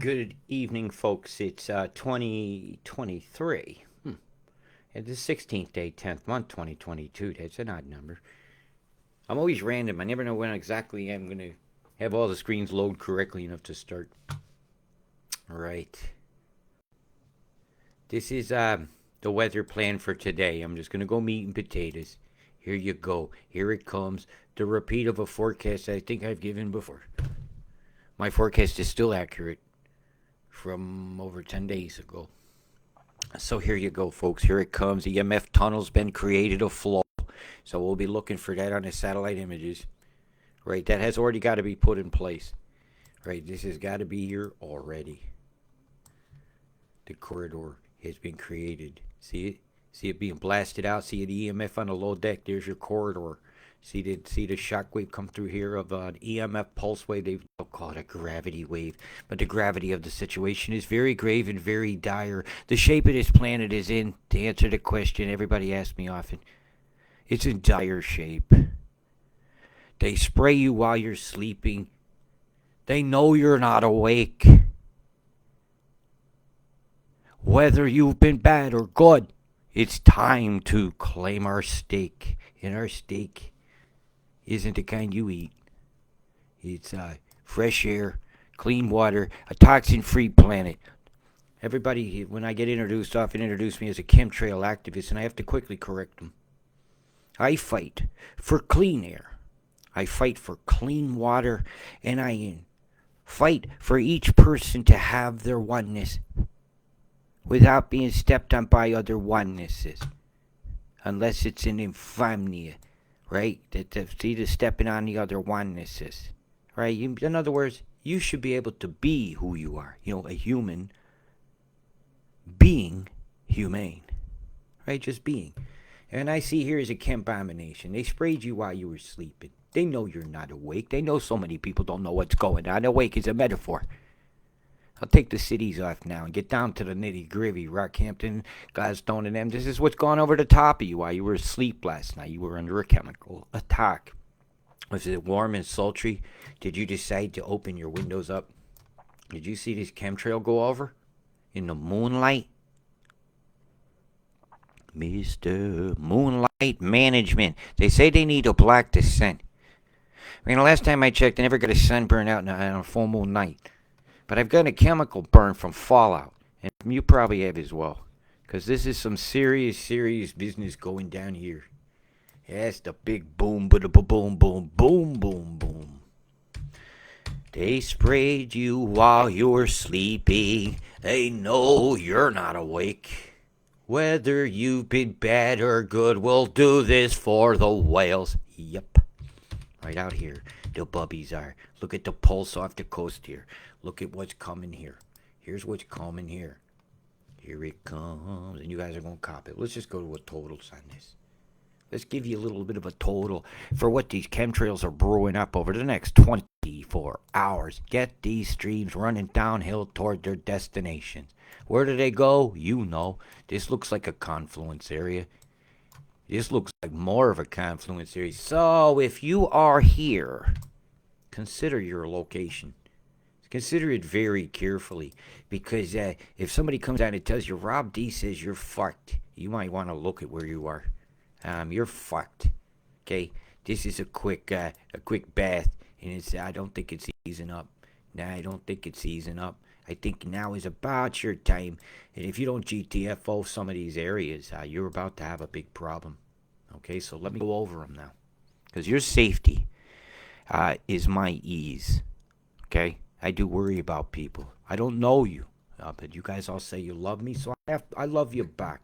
Good evening, folks. It's 2023. And the 16th day, 10th month, 2022. That's an odd number. I'm always random. I never know when exactly I'm going to have all the screens load correctly enough to start. All right. This is the weather plan for today. I'm just going to go meat and potatoes. Here you go. Here it comes. The repeat of a forecast I think I've given before. My forecast is still accurate from over 10 days ago. So here you go, folks. Here it comes. The EMF tunnel's been created of flow. So we'll be looking for that on the satellite images. Right, that has already got to be put in place. Right, this has got to be here already. The corridor has been created. See it? See it being blasted out? See the EMF on the low deck? There's your corridor. See the shock wave come through here of an EMF pulse wave. They'll call it a gravity wave. But the gravity of the situation is very grave and very dire. The shape of this planet is in, to answer the question everybody asks me often, it's in dire shape. They spray you while you're sleeping. They know you're not awake. Whether you've been bad or good, it's time to claim our steak. And our steak isn't the kind you eat. It's fresh air, clean water, a toxin-free planet. Everybody, when I get introduced, often introduce me as a chemtrail activist, and I have to quickly correct them. I fight for clean air. I fight for clean water, and I fight for each person to have their oneness without being stepped on by other onenesses, unless it's an infamia. Right? See the stepping on the other onenesses. Right? In other words, you should be able to be who you are. You know, a human being humane. Right? Just being. And I see here is a chem abomination. They sprayed you while you were sleeping. They know you're not awake. They know so many people don't know what's going on. Awake is a metaphor. I'll take the cities off now and get down to the nitty-gritty. Rockhampton, Gladstone, and them. This is what's gone over the top of you while you were asleep last night. You were under a chemical attack. Was it warm and sultry? Did you decide to open your windows up? Did you see this chemtrail go over? In the moonlight? Mr. Moonlight Management. They say they need a black descent. I mean, the last time I checked, I never got a sunburn out on a full moon night. But I've got a chemical burn from fallout, and you probably have as well, because this is some serious, serious business going down here. That's the big boom, boom, boom, boom, boom, boom, boom. They sprayed you while you're sleeping. They know you're not awake. Whether you've been bad or good, we'll do this for the whales. Yep. Right out here, the bubbies are. Look at the pulse off the coast here. Look at what's coming here. Here's what's coming here. Here it comes. And you guys are going to cop it. Let's just go to a totals on this. Let's give you a little bit of a total for what these chemtrails are brewing up over the next 24 hours. Get these streams running downhill toward their destinations. Where do they go? You know. This looks like a confluence area. This looks like more of a confluence area. So if you are here, consider your location. Consider it very carefully, because if somebody comes out and tells you Rob D says you're fucked, you might want to look at where you are. You're fucked. Okay, this is a quick bath, and I don't think it's easing up. Nah, I don't think it's easing up. I think now is about your time, and if you don't GTFO some of these areas, you're about to have a big problem. Okay, so let me go over them now, because your safety is my ease. Okay. I do worry about people. I don't know you, but you guys all say you love me, so I love you back.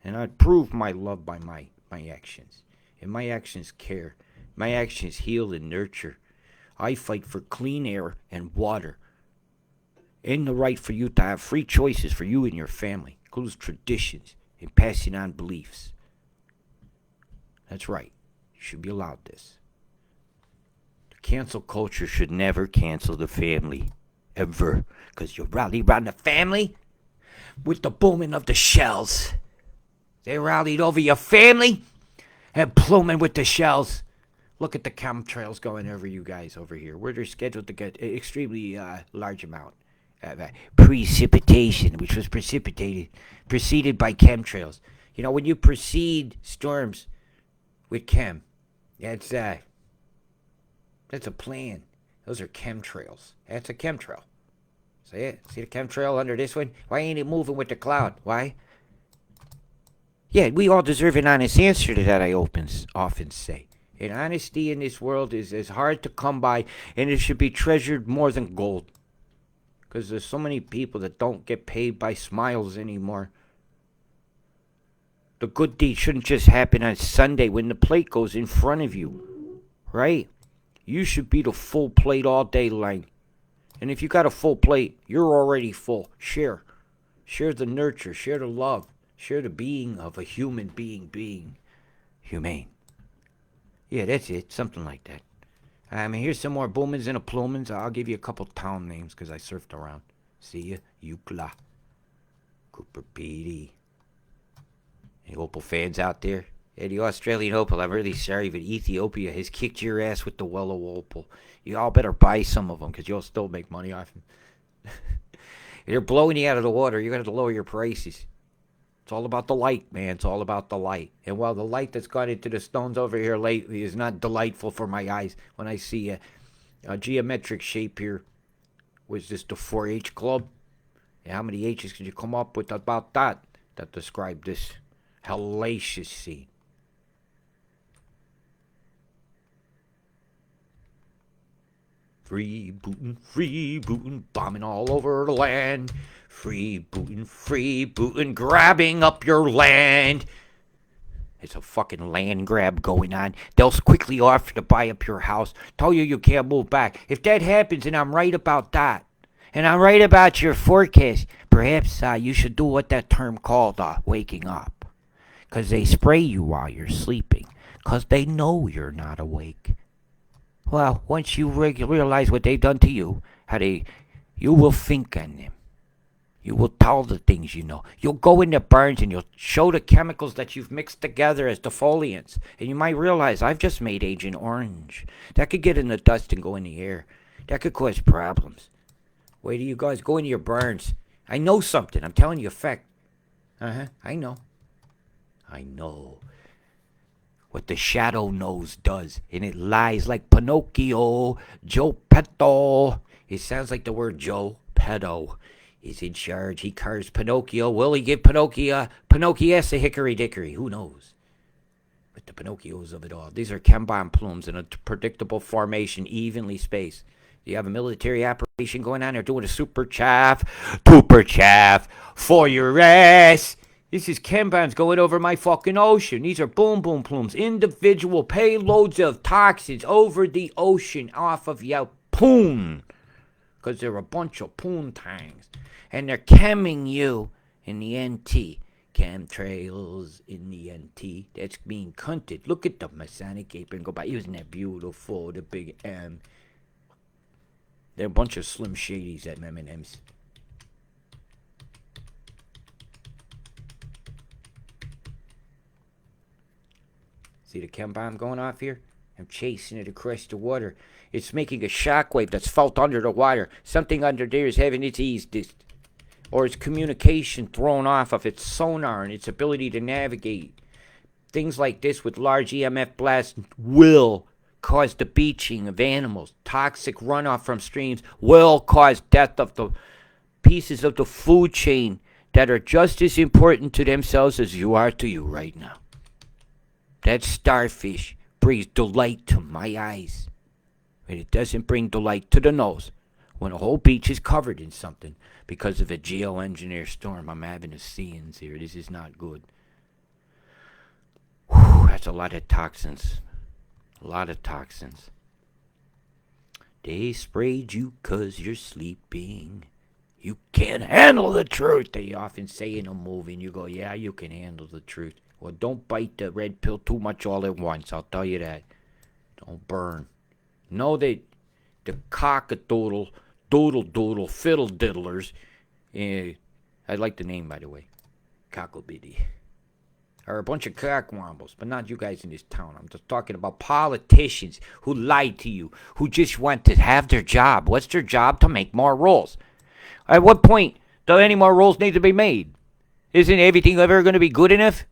And I prove my love by my actions. And my actions care. My actions heal and nurture. I fight for clean air and water. And the right for you to have free choices for you and your family. Includes traditions and passing on beliefs. That's right. You should be allowed this. Cancel culture should never cancel the family. Ever. Because you rally around the family with the booming of the shells. They rallied over your family and pluming with the shells. Look at the chemtrails going over you guys over here. Where they're scheduled to get an extremely large amount. precipitation, which was preceded by chemtrails. You know, when you precede storms with chem, that's a plan. Those are chemtrails. That's a chemtrail. See it? See the chemtrail under this one? Why ain't it moving with the cloud? Why? Yeah, we all deserve an honest answer to that, I often say. And honesty in this world is hard to come by, and it should be treasured more than gold. Because there's so many people that don't get paid by smiles anymore. The good deed shouldn't just happen on Sunday when the plate goes in front of you, right? You should be the full plate all day long. And if you got a full plate, you're already full. Share. Share the nurture. Share the love. Share the being of a human being humane. Yeah, that's it. Something like that. Here's some more boomins and a plumins. I'll give you a couple town names because I surfed around. See ya. Eucla. Cooper Pedy. Any Opal fans out there? Yeah, the Australian Opal, I'm really sorry, but Ethiopia has kicked your ass with the Wello Opal. You all better buy some of them because you'll still make money off them. They're blowing you out of the water. You're going to have to lower your prices. It's all about the light, man. It's all about the light. And while the light that's gone into the stones over here lately is not delightful for my eyes, when I see a geometric shape here, was this the 4-H club? And how many H's could you come up with about that describe this hellacious scene? Free bootin', bombing all over the land. Free bootin', grabbing up your land. It's a fucking land grab going on. They'll quickly offer to buy up your house, tell you can't move back. If that happens, and I'm right about that, and I'm right about your forecast, perhaps you should do what that term called waking up. Because they spray you while you're sleeping, because they know you're not awake. Well, once you realize what they've done to you, you will think on them. You will tell the things you know. You'll go into burns and you'll show the chemicals that you've mixed together as defoliants. And you might realize, I've just made Agent Orange. That could get in the dust and go in the air. That could cause problems. Wait till you guys go into your burns. I know something. I'm telling you a fact. I know. What the shadow knows does. And it lies like Pinocchio. Joe Petto. It sounds like the word Joe Petto is in charge. He carves Pinocchio. Will he give Pinocchio a hickory dickory? Who knows? But the Pinocchios of it all. These are chem bomb plumes in a predictable formation, evenly spaced. Do you have a military operation going on? They're doing a super chaff for your ass. This is chem bombs going over my fucking ocean. These are boom boom plumes. Individual payloads of toxins over the ocean off of your poon. Because they're a bunch of poontangs. And they're chemming you in the NT. Chemtrails in the NT. That's being cunted. Look at the Masonic apron go by. Isn't that beautiful? The big M. They're a bunch of Slim Shadys at M&M's. See the chem bomb going off here? I'm chasing it across the water. It's making a shockwave that's felt under the water. Something under there is having its ease or its communication thrown off of its sonar and its ability to navigate. Things like this with large EMF blasts will cause the beaching of animals. Toxic runoff from streams will cause death of the pieces of the food chain that are just as important to themselves as you are to you right now. That starfish brings delight to my eyes. And it doesn't bring delight to the nose when a whole beach is covered in something because of a geoengineer storm. I'm having a scenes here. This is not good. Whew, that's a lot of toxins. A lot of toxins. They sprayed you 'cause you're sleeping. You can't handle the truth, they often say in a movie. And you go, yeah, you can handle the truth. Well, don't bite the red pill too much all at once. I'll tell you that. Don't burn. Know that the cockadoodle, doodle, fiddle diddlers, I like the name, by the way, Cocklebiddy, are a bunch of cockwombles, but not you guys in this town. I'm just talking about politicians who lied to you, who just want to have their job. What's their job? To make more rolls. At what point do any more rules need to be made? Isn't everything ever going to be good enough?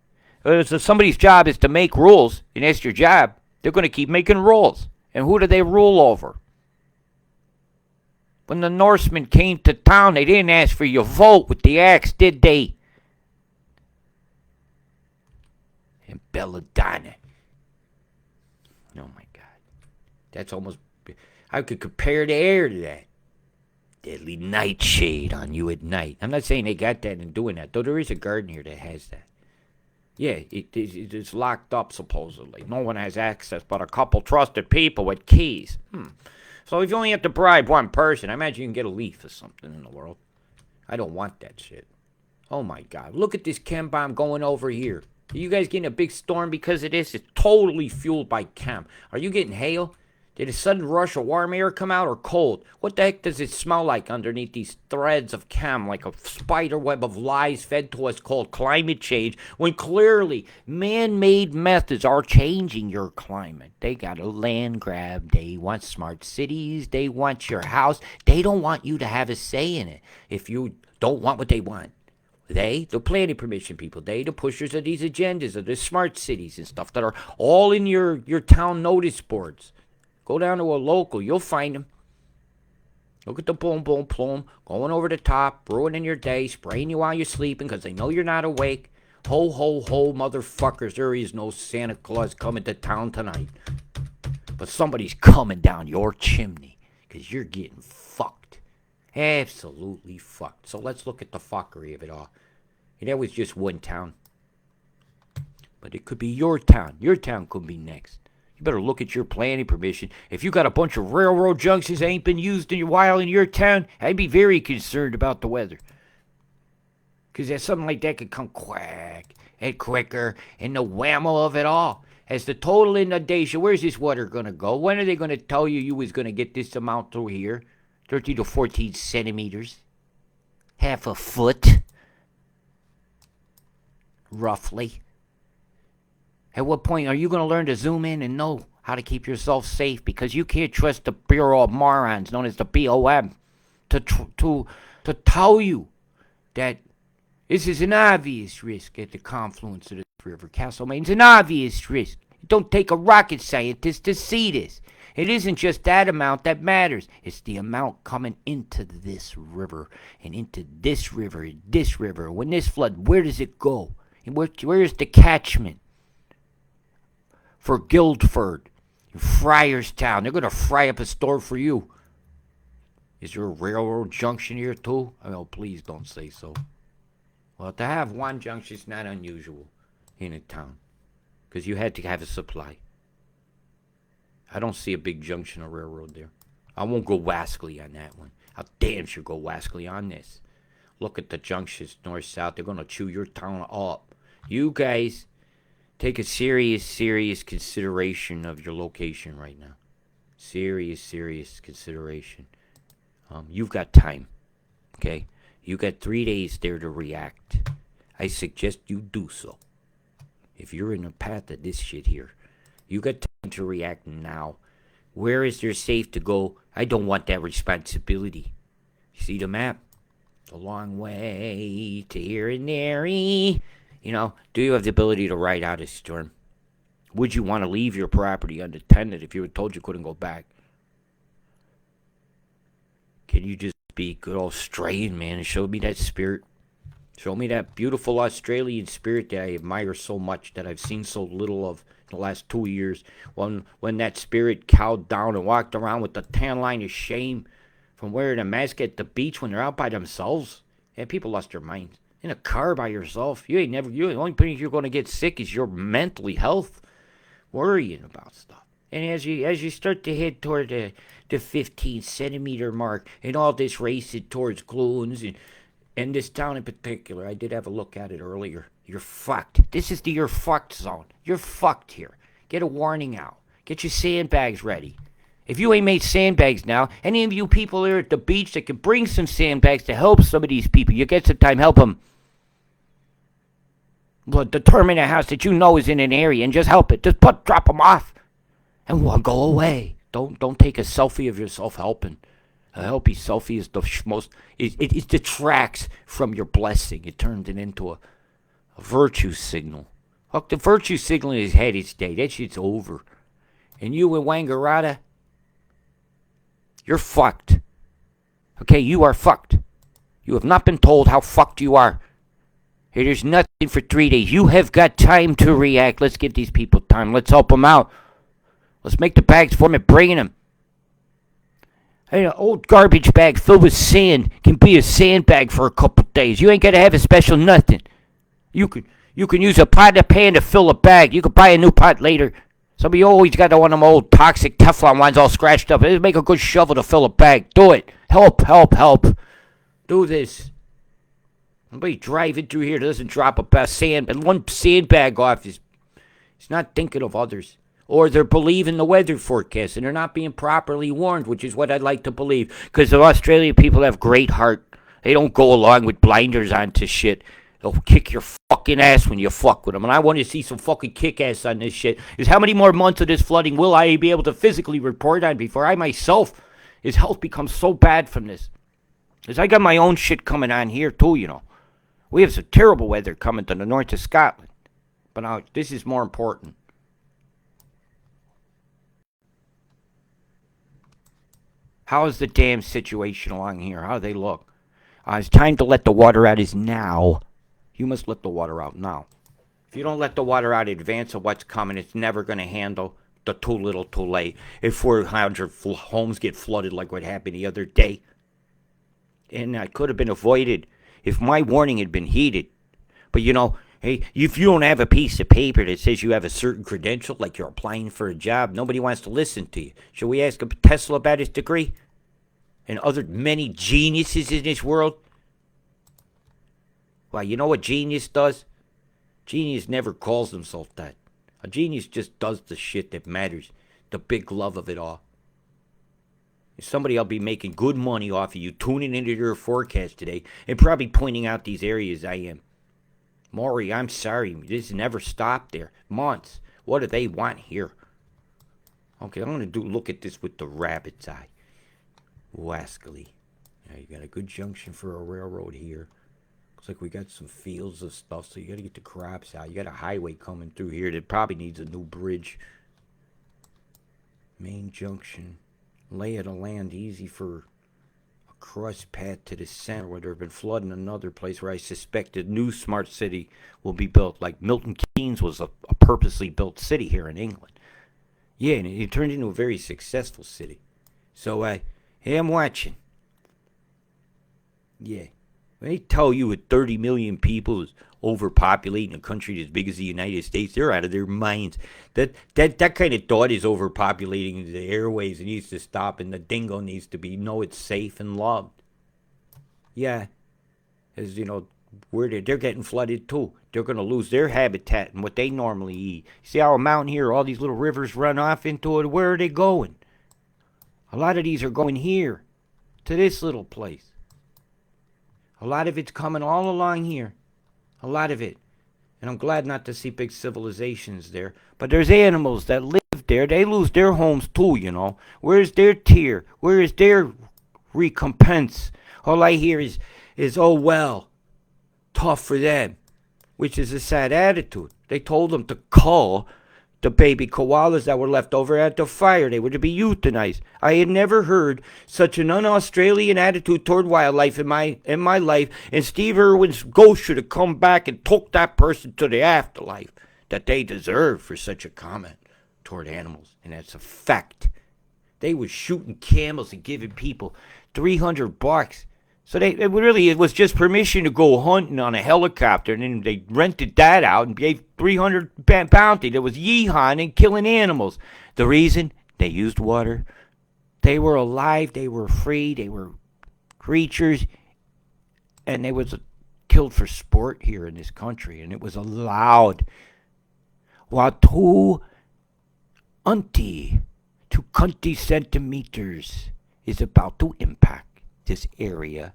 So somebody's job is to make rules, and that's your job. They're going to keep making rules. And who do they rule over? When the Norsemen came to town, they didn't ask for your vote with the axe, did they? And Belladonna. Oh my God. That's almost... I could compare the air to that. Deadly nightshade on you at night. I'm not saying they got that and doing that, though there is a garden here that has that. Yeah, it's locked up, supposedly. No one has access but a couple trusted people with keys. So if you only have to bribe one person, I imagine you can get a leaf or something in the world. I don't want that shit. Oh, my God. Look at this chem bomb going over here. Are you guys getting a big storm because of this? It's totally fueled by chem. Are you getting hail? Did a sudden rush of warm air come out or cold? What the heck does it smell like underneath these threads of chem, like a spider web of lies fed to us called climate change, when clearly man-made methods are changing your climate? They got a land grab. They want smart cities. They want your house. They don't want you to have a say in it if you don't want what they want. They, the planning permission people, they, the pushers of these agendas, of the smart cities and stuff that are all in your town notice boards. Go down to a local, you'll find them. Look at the boom, boom, plume, going over the top, ruining your day, spraying you while you're sleeping because they know you're not awake. Ho, ho, ho, motherfuckers, there is no Santa Claus coming to town tonight. But somebody's coming down your chimney because you're getting fucked. Absolutely fucked. So let's look at the fuckery of it all. And that was just one town. But it could be your town. Your town could be next. You better look at your planning permission. If you got a bunch of railroad junctions that ain't been used in a while in your town, I'd be very concerned about the weather. Because something like that could come quack and quicker, and the whammo of it all. As the total inundation, where's this water going to go? When are they going to tell you was going to get this amount through here? 13 to 14 centimeters. Half a foot. Roughly. At what point are you going to learn to zoom in and know how to keep yourself safe? Because you can't trust the Bureau of Morons, known as the BOM, to tell you that this is an obvious risk at the confluence of the River Castlemaine's an obvious risk. It don't take a rocket scientist to see this. It isn't just that amount that matters. It's the amount coming into this river and into this river and this river. When this flood, where does it go? And where is the catchment? For Guildford, Friarstown, they're going to fry up a store for you. Is there a railroad junction here too? Oh, please don't say so. Well, to have one junction is not unusual in a town, because you had to have a supply. I don't see a big junction or railroad there. I won't go Wascally on that one. I'll damn sure go Wascally on this. Look at the junctions north-south. They're going to chew your town up. You guys... take a serious consideration of your location right now. Serious consideration. You've got time, okay? You got 3 days there to react. I suggest you do so. If you're in the path of this shit here, you got time to react now. Where is there safe to go? I don't want that responsibility. See the map? It's a long way to here and there. You know, do you have the ability to ride out a storm? Would you want to leave your property unattended if you were told you couldn't go back? Can you just be good Australian, man, and show me that spirit? Show me that beautiful Australian spirit that I admire so much, that I've seen so little of in the last 2 years. When that spirit cowed down and walked around with the tan line of shame from wearing a mask at the beach when they're out by themselves. And people lost their minds. In a car by yourself, the only thing you're going to get sick is your mentally health, worrying about stuff. And as you start to head toward the 15 centimeter mark, and all this racing towards Clunes and this town in particular, I did have a look at it earlier. You're fucked. This is the you're fucked zone. You're fucked here. Get a warning out. Get your sandbags ready. If you ain't made sandbags now, any of you people here at the beach that can bring some sandbags to help some of these people, you get some time, help them. But determine a house that you know is in an area and just help it. Just drop them off and go away. Don't take a selfie of yourself helping. A healthy selfie is the most. It detracts from your blessing. It turns it into a virtue signal. Look, the virtue signal in his head is dead. That shit's over. And you and Wangaratta, you're fucked. Okay, you are fucked. You have not been told how fucked you are. Hey, there's nothing for 3 days. You have got time to react. Let's give these people time. Let's help them out. Let's make the bags for them and bring them. Hey, an old garbage bag filled with sand can be a sandbag for a couple days. You ain't got to have a special nothing. You can use a pot and a pan to fill a bag. You can buy a new pot later. Some of you always got one of them old toxic Teflon ones all scratched up. It'll make a good shovel to fill a bag. Do it. Help. Do this. Nobody driving through here doesn't drop one sandbag off. He's not thinking of others. Or they're believing the weather forecast and they're not being properly warned, which is what I'd like to believe. Because the Australian people have great heart. They don't go along with blinders onto shit. They'll kick your fucking ass when you fuck with them. And I want to see some fucking kick ass on this shit. Is how many more months of this flooding will I be able to physically report on before I myself, his health becomes so bad from this? Because I got my own shit coming on here too, you know. We have some terrible weather coming to the north of Scotland. But now, this is more important. How is the dam situation along here? How do they look? It's time to let the water out is now. You must let the water out now. If you don't let the water out in advance of what's coming, it's never going to handle the too little too late. If 400 homes get flooded like what happened the other day. And that could have been avoided if my warning had been heeded. But you know, hey, if you don't have a piece of paper that says you have a certain credential, like you're applying for a job, nobody wants to listen to you. Should we ask Tesla about his degree? And other many geniuses in this world? Well, you know what genius does? Genius never calls himself that. A genius just does the shit that matters. The big love of it all. Somebody will be making good money off of you tuning into your forecast today and probably pointing out these areas I am. Maury, I'm sorry. This never stopped there. Months. What do they want here? Okay, I'm going to look at this with the rabbit's eye. Wascally. Now you got a good junction for a railroad here. Looks like we got some fields of stuff, so you got to get the crops out. You got a highway coming through here that probably needs a new bridge. Main junction. Lay of the land easy for a cross path to the center where there have been flood in another place where I suspect a new smart city will be built. Like Milton Keynes was a purposely built city here in England. Yeah, and it turned into a very successful city. So, hey, I'm watching. Yeah. When they tell you with 30 million people is overpopulating a country as big as the United States, they're out of their minds. That kind of thought is overpopulating the airways. It needs to stop, and the dingo needs to know it's safe and loved. Yeah. As you know, they're getting flooded too. They're going to lose their habitat and what they normally eat. See our mountain here, all these little rivers run off into it. Where are they going? A lot of these are going here, to this little place. A lot of it's coming all along here. A lot of it. And I'm glad not to see big civilizations there. But there's animals that live there. They lose their homes too, you know. Where's their tear? Where is their recompense? All I hear is oh well, tough for them. Which is a sad attitude. They told them to cull the baby koalas that were left over at the fire. They were to be euthanized. I had never heard such an un-Australian attitude toward wildlife in my life, and Steve Irwin's ghost should have come back and took that person to the afterlife that they deserve for such a comment toward animals. And that's a fact. They were shooting camels and giving people $300. So it was just permission to go hunting on a helicopter, and then they rented that out and gave $300 bounty. That was yeehaw and killing animals. The reason? They used water. They were alive. They were free. They were creatures, and they was killed for sport here in this country, and it was allowed. While 2 centimeters is about to impact this area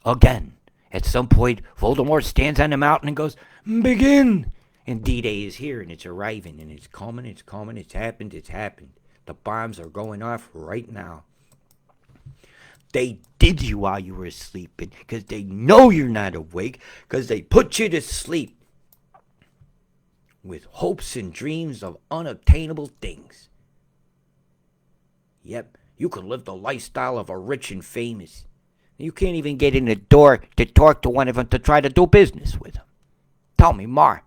again. At some point, Voldemort stands on the mountain and goes, "Begin!" And D-Day is here, and it's arriving, and it's coming, it's happened. The bombs are going off right now. They did you while you were sleeping because they know you're not awake because they put you to sleep with hopes and dreams of unobtainable things. Yep, you can live the lifestyle of a rich and famous. You can't even get in the door to talk to one of them to try to do business with them. Tell me more.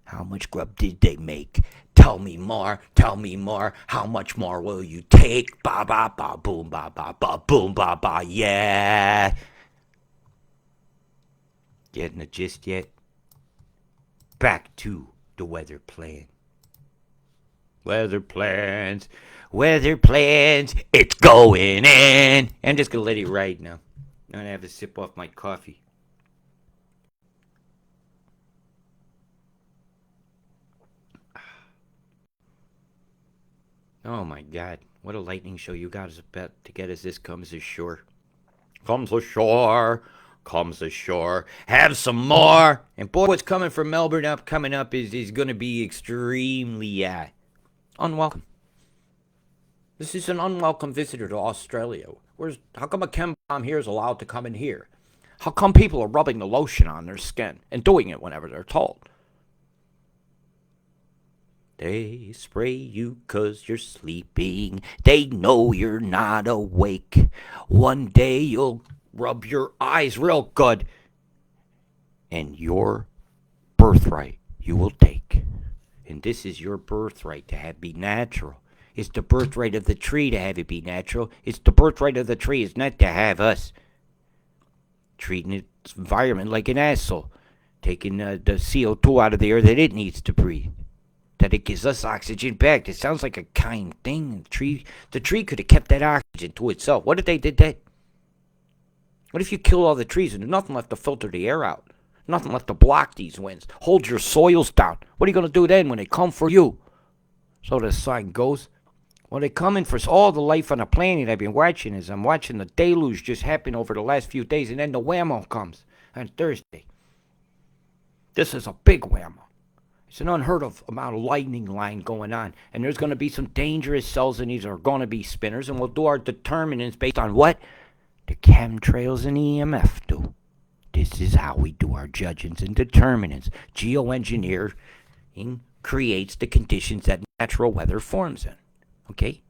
How much grub did they make? Tell me more. How much more will you take? Ba ba ba boom ba ba ba boom ba ba, yeah. Getting the gist yet? Back to the weather plan. Weather plans, it's going in. I'm just gonna let it ride now. I'm gonna have a sip off my coffee. Oh my God, what a lightning show you got us about to get us. This comes ashore. Comes ashore. Have some more. And boy, what's coming from Melbourne coming up is going to be extremely unwelcome. This is an unwelcome visitor to Australia. How come a chem bomb here is allowed to come in here? How come people are rubbing the lotion on their skin and doing it whenever they're told? They spray you 'cause you're sleeping. They know you're not awake. One day you'll rub your eyes real good. And your birthright you will take. And this is your birthright to have be natural. It's the birthright of the tree to have it be natural. It's the birthright of the tree is not to have us treating its environment like an asshole. Taking the CO2 out of the air that it needs to breathe. That it gives us oxygen back. It sounds like a kind thing. The tree could have kept that oxygen to itself. What if they did that? What if you kill all the trees and there's nothing left to filter the air out? Nothing left to block these winds. Hold your soils down. What are you going to do then when they come for you? So the sign goes. Well, they're coming for all the life on the planet I've been watching as I'm watching the deluge just happen over the last few days, and then the whammo comes on Thursday. This is a big whammo. It's an unheard of amount of lightning line going on, and there's going to be some dangerous cells, and these are going to be spinners, and we'll do our determinants based on what the chemtrails and EMF do. This is how we do our judgings and determinants. Geoengineering creates the conditions that natural weather forms in. Okay?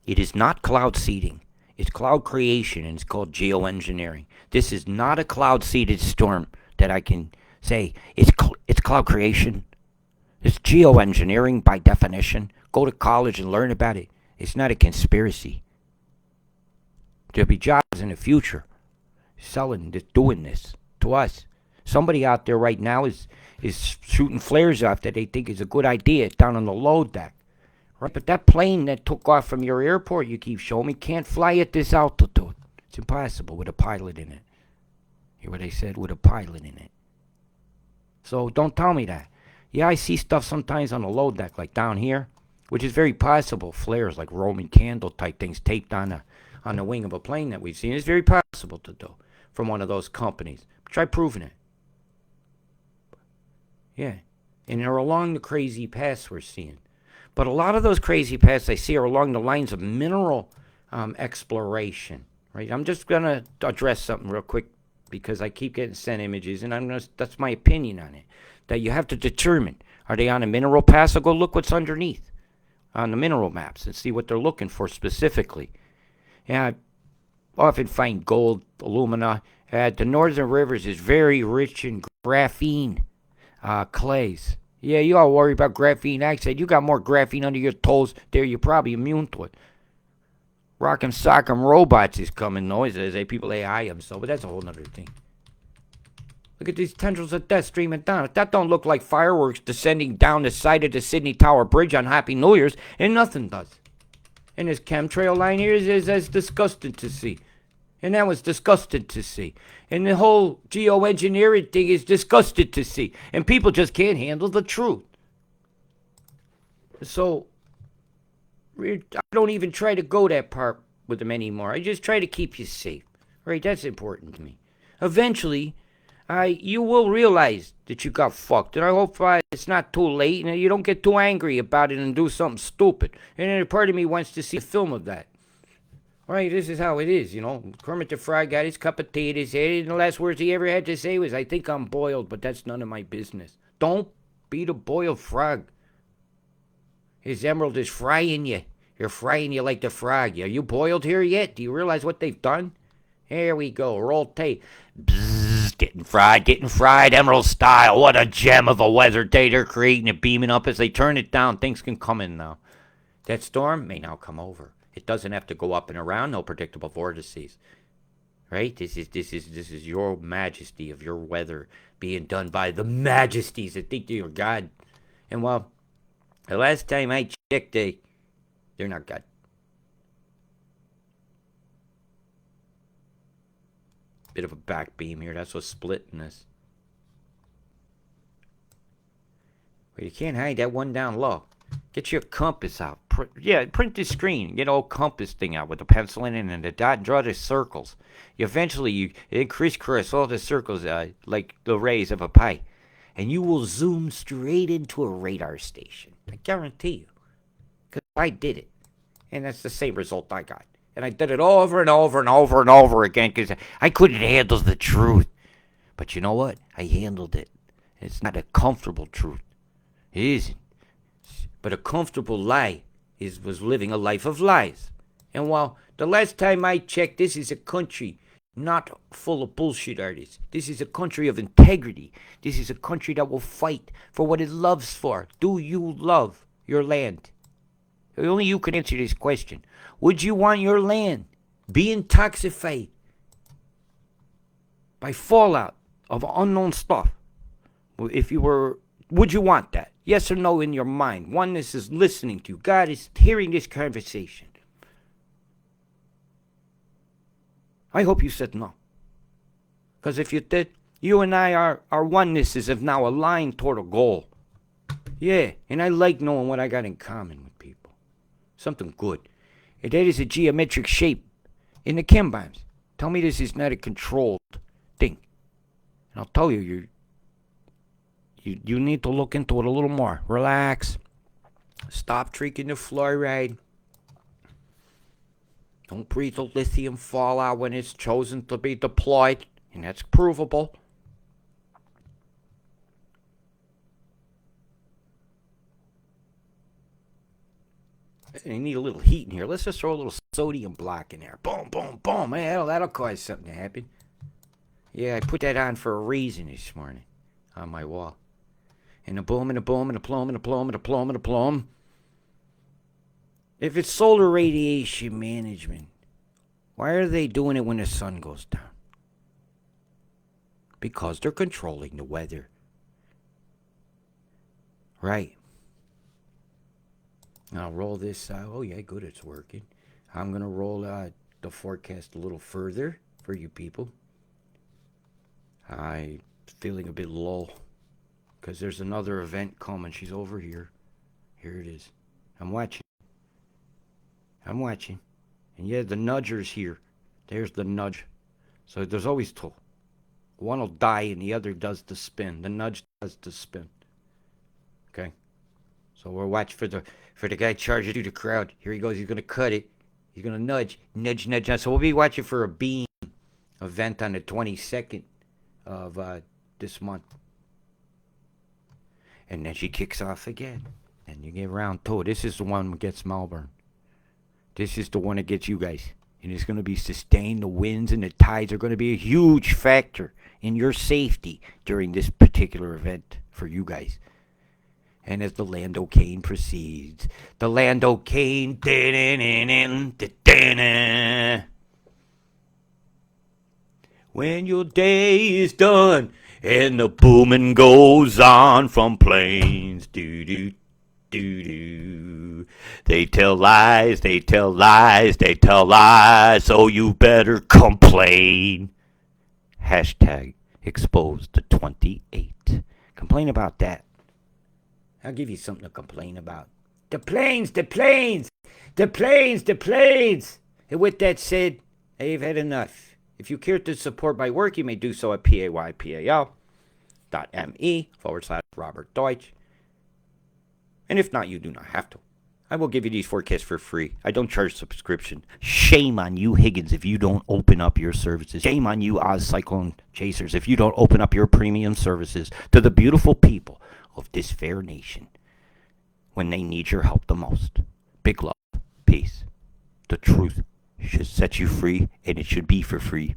It is not cloud seeding. It's cloud creation, and it's called geoengineering. This is not a cloud-seeded storm that I can say it's cloud creation. It's geoengineering by definition. Go to college and learn about it. It's not a conspiracy. There'll be jobs in the future doing this to us. Somebody out there right now is shooting flares off that they think is a good idea down on the load deck. Right? But that plane that took off from your airport you keep showing me can't fly at this altitude. It's impossible with a pilot in it. Hear what I said? With a pilot in it. So don't tell me that. Yeah, I see stuff sometimes on the load deck, like down here, which is very possible. Flares like Roman candle type things taped on the wing of a plane that we've seen. It's very possible to do from one of those companies. Try proving it. Yeah. And they're along the crazy paths we're seeing. But a lot of those crazy paths I see are along the lines of mineral exploration. Right? I'm just going to address something real quick because I keep getting sent images, and that's my opinion on it. That you have to determine, are they on a mineral path? So go look what's underneath on the mineral maps and see what they're looking for specifically. And I often find gold, alumina. The northern rivers is very rich in graphene clays. Yeah, you all worry about graphene oxide. You got more graphene under your toes there. You're probably immune to it. Rock'em Sock'em Robots is coming, though. People AI them, so, but that's a whole other thing. Look at these tendrils of death streaming down. If that don't look like fireworks descending down the side of the Sydney Tower Bridge on Happy New Year's, and nothing does. And this chemtrail line here is disgusting to see. And that was disgusting to see. And the whole geoengineering thing is disgusting to see. And people just can't handle the truth. So, I don't even try to go that part with them anymore. I just try to keep you safe. Right? That's important to me. Eventually, you will realize that you got fucked. And I hope it's not too late and you don't get too angry about it and do something stupid. And then a part of me wants to see a film of that. Right, this is how it is, Kermit the Frog got his cup of tea in his head, and the last words he ever had to say was, I think I'm boiled, but that's none of my business. Don't be the boiled frog. His emerald is frying you. You're frying you like the frog. Are you boiled here yet? Do you realize what they've done? Here we go. Roll tape. Bzzz, getting fried, Emerald style. What a gem of a weather day they're creating and beaming up as they turn it down. Things can come in now. That storm may now come over. It doesn't have to go up and around. No predictable vortices. Right? This is your majesty of your weather being done by the majesties that think they're God. And well, the last time I checked, they're not God. Bit of a back beam here. That's what's splitting this. But you can't hide that one down low. Get your compass out. Print the screen. Get old compass thing out with the pencil in it and the dot and draw the circles. You crisscross all the circles like the rays of a pie. And you will zoom straight into a radar station. I guarantee you. Because I did it. And that's the same result I got. And I did it over and over and over and over again because I couldn't handle the truth. But you know what? I handled it. It's not a comfortable truth. It isn't. But a comfortable lie was living a life of lies. And while the last time I checked, this is a country not full of bullshit artists. This is a country of integrity. This is a country that will fight for what it loves for. Do you love your land? Only you can answer this question. Would you want your land be intoxicated by fallout of unknown stuff? Would you want that? Yes or no in your mind? Oneness is listening to you. God is hearing this conversation. I hope you said no. Because if you did, you and I, our onenesses have now aligned toward a goal. Yeah, and I like knowing what I got in common with people. Something good. And that is a geometric shape in the chem bombs. Tell me this is not a controlled thing. And I'll tell you, you need to look into it a little more. Relax. Stop drinking the fluoride. Don't breathe the lithium fallout when it's chosen to be deployed. And that's provable. You need a little heat in here. Let's just throw a little sodium block in there. Boom, boom, boom. Man, that'll cause something to happen. Yeah, I put that on for a reason this morning on my wall. And a boom, and a boom, and a plum, and a plum, and a plum, and a plum. If it's solar radiation management, why are they doing it when the sun goes down? Because they're controlling the weather. Right. I'll roll this out. Oh, yeah, good, it's working. I'm going to roll the forecast a little further for you people. I'm feeling a bit low because there's another event coming. She's over here. Here it is. I'm watching. And yeah, the nudger's here. There's the nudge. So there's always two. One will die and the other does the spin. The nudge does the spin. Okay? So we're watching for the guy charging through the crowd. Here he goes. He's going to cut it. He's going to nudge. So we'll be watching for a beam event on the 22nd of this month. And then she kicks off again. And you get round two. This is the one that gets Melbourne. This is the one that gets you guys. And it's going to be sustained. The winds and the tides are going to be a huge factor in your safety during this particular event for you guys. And as the Land O'Kane proceeds, the Land O'Kane, when your day is done and the booming goes on from plains, doo-doo, doo-doo. They tell lies, so you better complain. Hashtag exposed to 28. Complain about that. I'll give you something to complain about. The planes. And with that said, I've had enough. If you care to support my work, you may do so at paypal.me/Robert Deutsch. And if not, you do not have to. I will give you these forecasts for free. I don't charge subscription. Shame on you, Higgins, if you don't open up your services. Shame on you, Oz Cyclone Chasers, if you don't open up your premium services to the beautiful people of this fair nation when they need your help the most. Big love. Peace. The truth should set you free, and it should be for free.